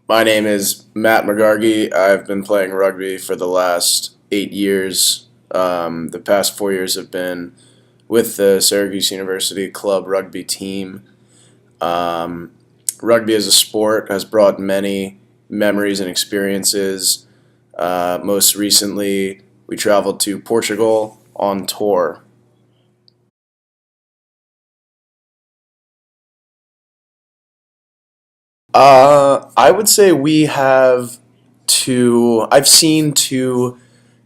My name is Matt McGargy. I've been playing rugby for the last 8 years. The past 4 years have been with the Syracuse University club rugby team. Um, Rugby as a sport has brought many memories and experiences. Most recently, we traveled to Portugal on tour. I would say we have two. I've seen two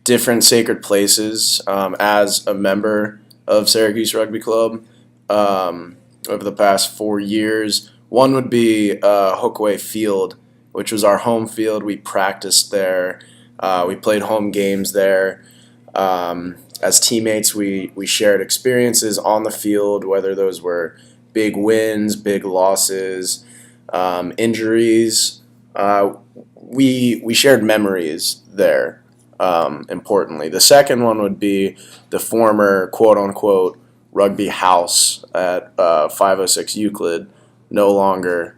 different sacred places as a member of Syracuse Rugby Club over the past 4 years. One would be Hookway Field, which was our home field. We practiced there. We played home games there. As teammates, we shared experiences on the field, whether those were big wins, big losses, injuries. Uh, we shared memories there. Importantly, the second one would be the former quote unquote rugby house at 506 Euclid, no longer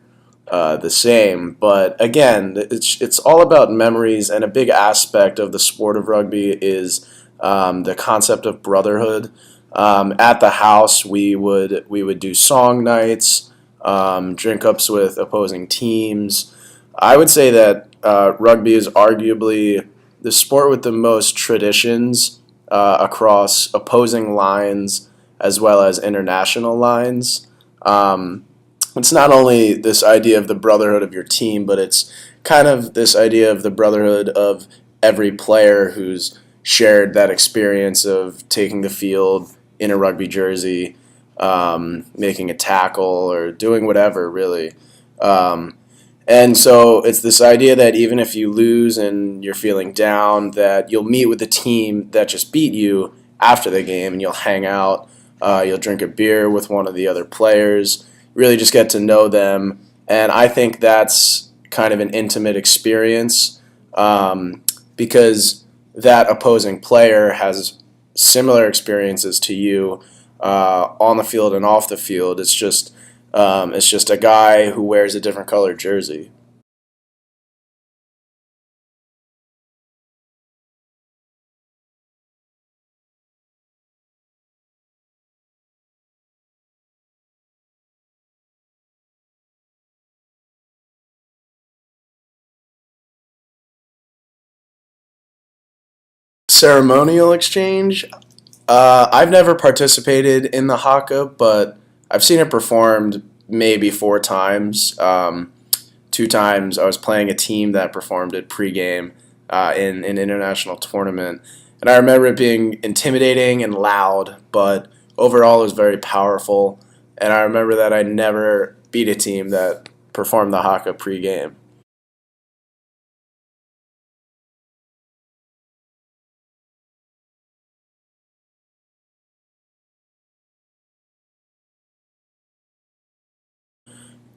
the same. But again, it's all about memories, and a big aspect of the sport of rugby is the concept of brotherhood. At the house, we would do song nights, drink ups with opposing teams. I would say that rugby is arguably the sport with the most traditions across opposing lines as well as international lines. Um, it's not only this idea of the brotherhood of your team, but it's kind of this idea of the brotherhood of every player who's shared that experience of taking the field in a rugby jersey, making a tackle, or doing whatever, really. Um, and so it's this idea that even if you lose and you're feeling down, that you'll meet with the team that just beat you after the game and you'll hang out. You'll drink a beer with one of the other players, really just get to know them. And I think that's kind of an intimate experience because that opposing player has similar experiences to you on the field and off the field. It's just a guy who wears a different colored jersey. Ceremonial exchange. I've never participated in the haka, but I've seen it performed maybe 4 times. 2 times I was playing a team that performed it pregame in an international tournament, and I remember it being intimidating and loud, but overall it was very powerful. And I remember that I never beat a team that performed the haka pregame.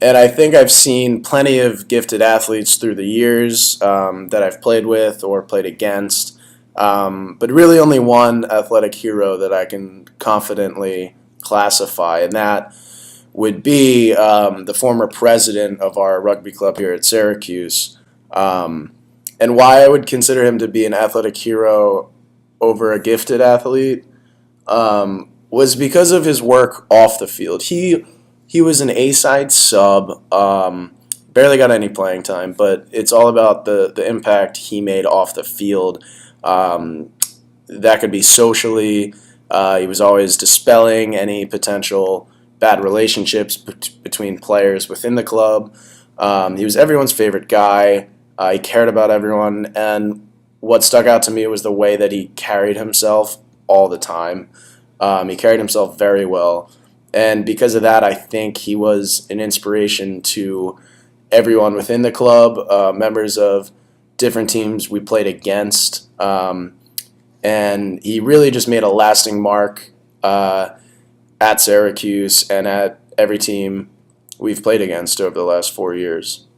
And I think I've seen plenty of gifted athletes through the years that I've played with or played against, but really only one athletic hero that I can confidently classify, and that would be the former president of our rugby club here at Syracuse. Um, and why I would consider him to be an athletic hero over a gifted athlete was because of his work off the field. He was an A-side sub, barely got any playing time, but it's all about the impact he made off the field. Um, that could be socially. He was always dispelling any potential bad relationships between players within the club. He was everyone's favorite guy. He cared about everyone, and what stuck out to me was the way that he carried himself all the time. He carried himself very well, and because of that, I think he was an inspiration to everyone within the club, members of different teams we played against, and he really just made a lasting mark at Syracuse and at every team we've played against over the last 4 years.